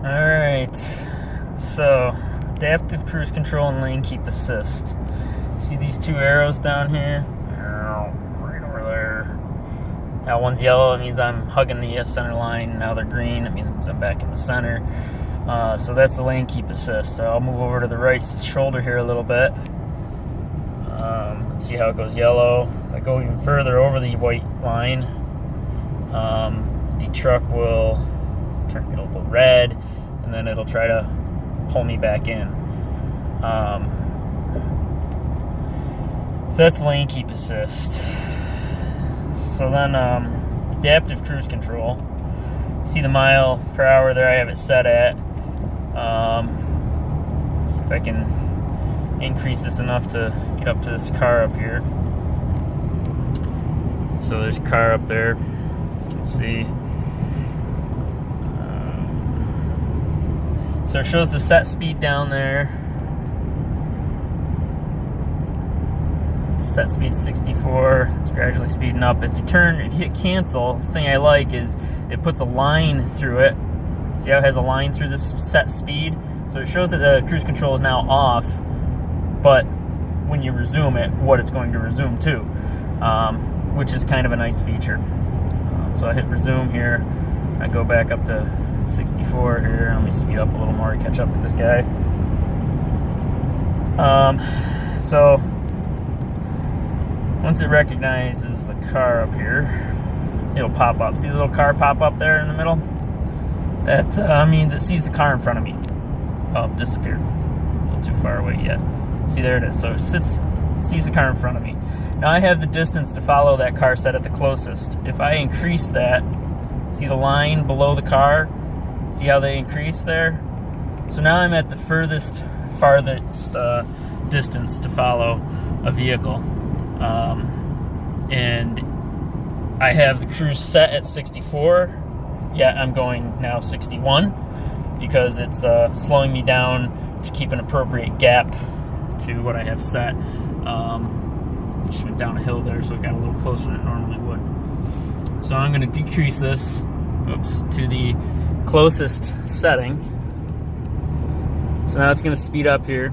Alright, so adaptive cruise control and lane keep assist. See these two arrows down here? Right over there. Now one's yellow, it means I'm hugging the center line. Now they're green, it means I'm back in the center. So that's the lane keep assist. So I'll move over to the right shoulder here a little bit. Let's see how it goes yellow. If I go even further over the white line, the truck will it'll go red, and then it'll try to pull me back in. So that's lane keep assist. So then adaptive cruise control. See the mile per hour there I have it set at. See if I can increase this enough to get up to this car up here. So there's a car up there. You can see. So it shows the set speed down there. Set speed 64. It's gradually speeding up. If you hit cancel, the thing I like is it puts a line through it. See how it has a line through this set speed? So it shows that the cruise control is now off, but when you resume it, what it's going to resume to, which is kind of a nice feature. So I hit resume here. I go back up to 64 here. Let me speed up a little more to catch up to this guy. So once it recognizes the car up here, it'll pop up. See the little car pop up there in the middle? That means it sees the car in front of me. Oh, disappeared. A little too far away yet. See, there it is. So it sees the car in front of me. Now I have the distance to follow that car set at the closest. If I increase that, see the line below the car? See how they increase there? So now I'm at the farthest distance to follow a vehicle. And I have the cruise set at 64. Yeah, I'm going now 61 because it's slowing me down to keep an appropriate gap to what I have set. Just went down a hill there, so it got a little closer than it normally would. So I'm going to decrease this, to the closest setting. So now it's going to speed up here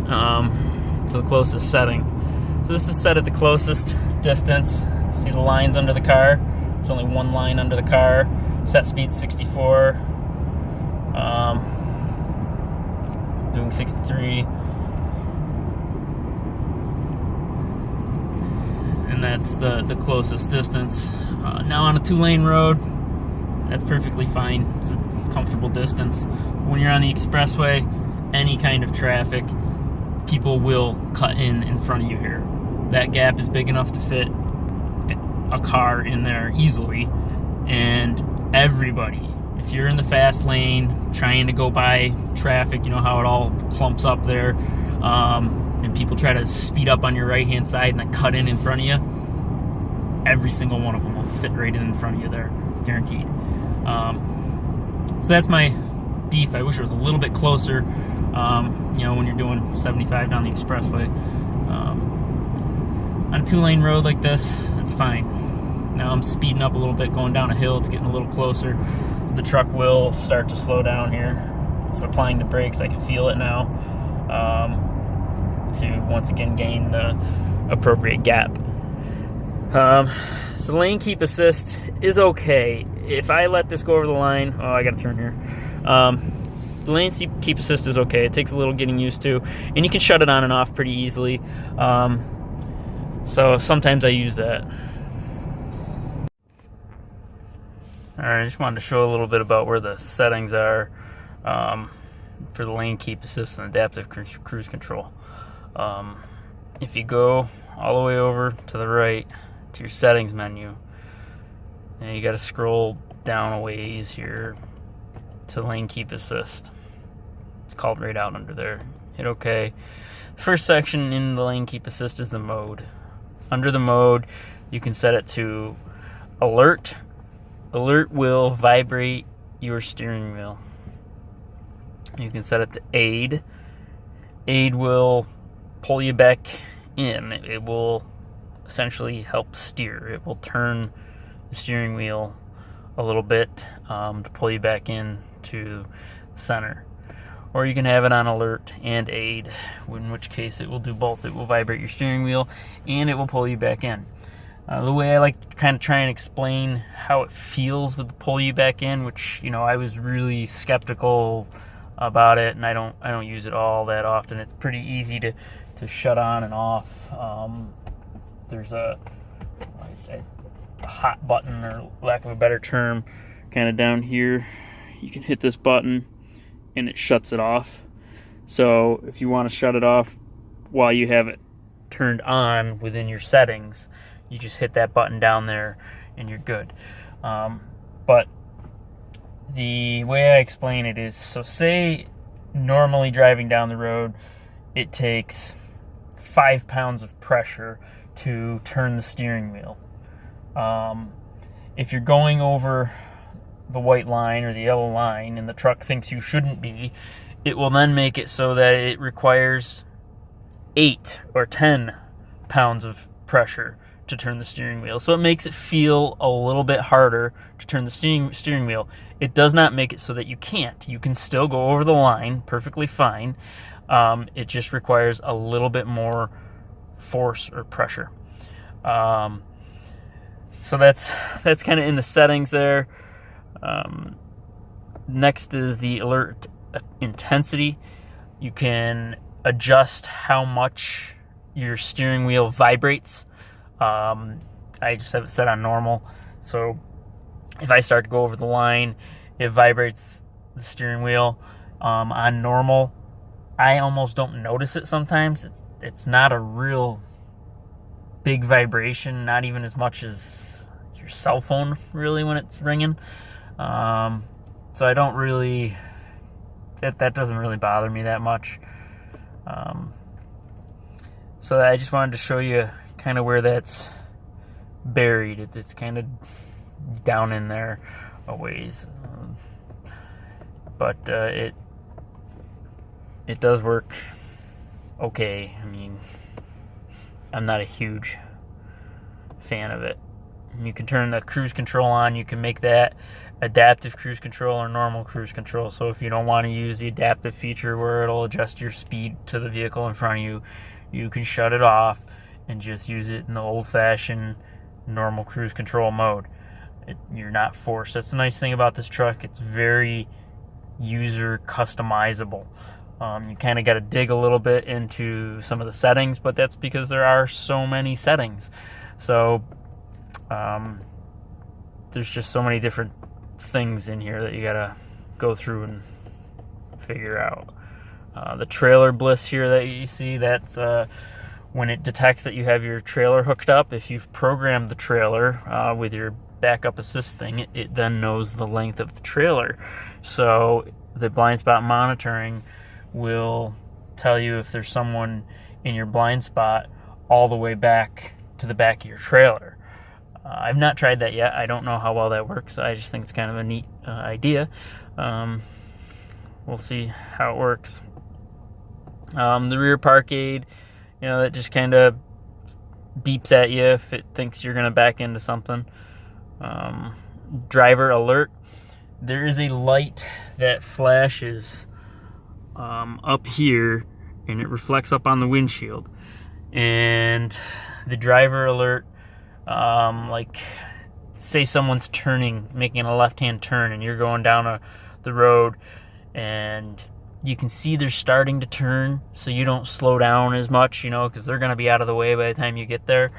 to the closest setting. So this is set at the closest distance. See the lines under the car? There's only one line under the car. Set speed 64. Doing 63. And that's the closest distance. Now on a 2-lane road, that's perfectly fine. It's a comfortable distance. When you're on the expressway, any kind of traffic, people will cut in front of you here. That gap is big enough to fit a car in there easily, and everybody, if you're in the fast lane trying to go by traffic, you know how it all clumps up there, and people try to speed up on your right hand side and then cut in front of you, every single one of them will fit right in front of you there, guaranteed. So that's my beef. I wish it was a little bit closer, when you're doing 75 down the expressway. On a 2-lane road like this, it's fine. Now I'm speeding up a little bit, going down a hill. It's getting a little closer. The truck will start to slow down here. It's applying the brakes. I can feel it now, to once again gain the appropriate gap. So lane keep assist is okay. If I let this go over the line, I gotta turn here. The lane keep assist is okay. It takes a little getting used to, and you can shut it on and off pretty easily. So sometimes I use that. Alright, I just wanted to show a little bit about where the settings are for the lane keep assist and adaptive cruise control. If you go all the way over to the right to your settings menu, and you got to scroll down a ways here to lane keep assist. It's called right out under there. Hit OK. The first section in the lane keep assist is the mode. Under the mode, you can set it to alert. Alert will vibrate your steering wheel. You can set it to aid. Aid will pull you back in. It will essentially help steer. It will turn the steering wheel a little bit to pull you back in to the center. Or you can have it on alert and aid, in which case it will do both. It will vibrate your steering wheel and it will pull you back in. The way I like to kind of try and explain how it feels with the pull you back in, which, I was really skeptical about it, and I don't use it all that often. It's pretty easy to shut on and off. There's a hot button, or lack of a better term, kind of down here. You can hit this button and it shuts it off. So if you want to shut it off while you have it turned on within your settings, you just hit that button down there and you're good. But the way I explain it is, so say normally driving down the road, it takes 5 pounds of pressure to turn the steering wheel. If you're going over the white line or the yellow line and the truck thinks you shouldn't be, it will then make it so that it requires 8 or 10 pounds of pressure to turn the steering wheel. So it makes it feel a little bit harder to turn the steering wheel. It does not make it so that you can't. You can still go over the line perfectly fine. It just requires a little bit more force or pressure. So that's kind of in the settings there. Next is the alert intensity. You can adjust how much your steering wheel vibrates. I just have it set on normal. So if I start to go over the line, it vibrates the steering wheel. On normal, I almost don't notice it sometimes. It's not a real big vibration, not even as much as your cell phone really when it's ringing. So I don't really, that doesn't really bother me that much. So I just wanted to show you kind of where that's buried. It's kind of down in there a ways. But it does work okay. I mean, I'm not a huge fan of it. You can turn the cruise control on. You can make that adaptive cruise control or normal cruise control. So if you don't want to use the adaptive feature where it'll adjust your speed to the vehicle in front of you, you can shut it off and just use it in the old-fashioned normal cruise control mode. You're not forced. That's the nice thing about this truck. It's very user customizable. You kind of got to dig a little bit into some of the settings, but that's because there are so many settings. So there's just so many different things in here that you got to go through and figure out. The trailer bliss here that you see, that's when it detects that you have your trailer hooked up. If you've programmed the trailer with your backup assist thing, it then knows the length of the trailer. So the blind spot monitoring will tell you if there's someone in your blind spot all the way back to the back of your trailer. I've not tried that yet. I don't know how well that works. I just think it's kind of a neat idea. We'll see how it works. The rear park aid, that just kind of beeps at you if it thinks you're going to back into something. Driver alert. There is a light that flashes up here, and it reflects up on the windshield. And the driver alert, like say someone's making a left-hand turn, and you're going down the road, and you can see they're starting to turn, so you don't slow down as much, because they're going to be out of the way by the time you get there.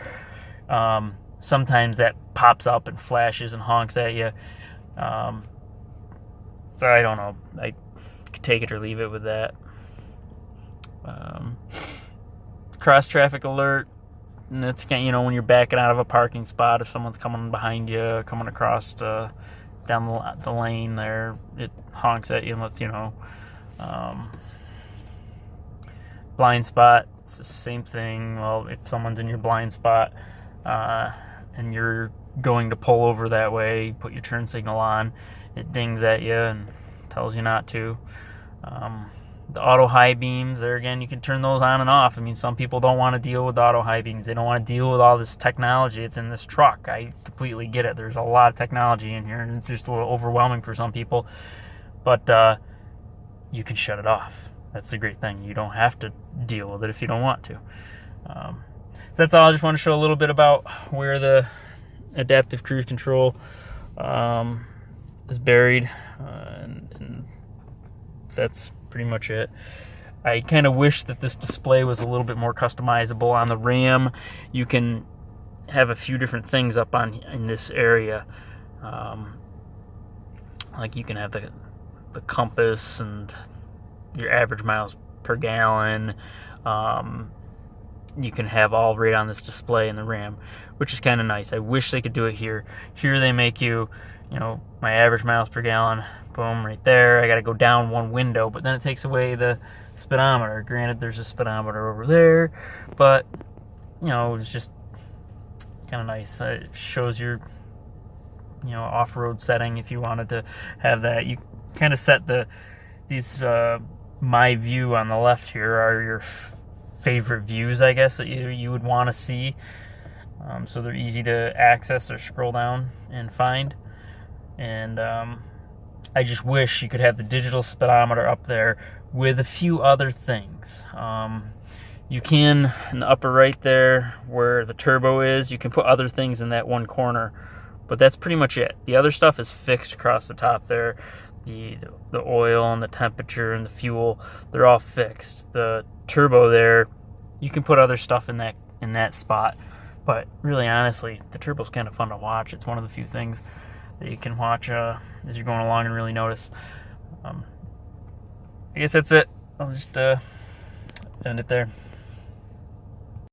Sometimes that pops up and flashes and honks at you. So I don't know. I could take it or leave it with that. Cross traffic alert. And that's when you're backing out of a parking spot, if someone's coming behind you, coming across down the lane there, it honks at you and lets you know. Blind spot, it's the same thing. Well, if someone's in your blind spot and you're going to pull over that way, you put your turn signal on, it dings at you and tells you not to. The auto high beams, there again, you can turn those on and off. I mean, some people don't want to deal with auto high beams. They don't want to deal with all this technology. It's in this truck. I completely get it. There's a lot of technology in here, and it's just a little overwhelming for some people. But you can shut it off. That's the great thing. You don't have to deal with it if you don't want to. So that's all. I just want to show a little bit about where the adaptive cruise control is buried, and that's pretty much it. I kind of wish that this display was a little bit more customizable. On the Ram, you can have a few different things up in this area. Like you can have the compass and your average miles per gallon. You can have all right on this display in the Ram, which is kind of nice. I wish they could do it here. Here they make you, my average miles per gallon, boom, right there. I got to go down one window, but then it takes away the speedometer. Granted, there's a speedometer over there, but, it's just kind of nice. It shows your, off-road setting if you wanted to have that. You kind of set these, my view on the left here are your favorite views, I guess, that you would want to see. So they're easy to access or scroll down and find. And I just wish you could have the digital speedometer up there with a few other things. You can, in the upper right there where the turbo is, you can put other things in that one corner. But that's pretty much it. The other stuff is fixed across the top there. The oil and the temperature and the fuel, they're all fixed. The turbo there, you can put other stuff in that spot, but really honestly, the turbo's kind of fun to watch. It's one of the few things that you can watch as you're going along and really notice. I guess that's it. I'll just end it there.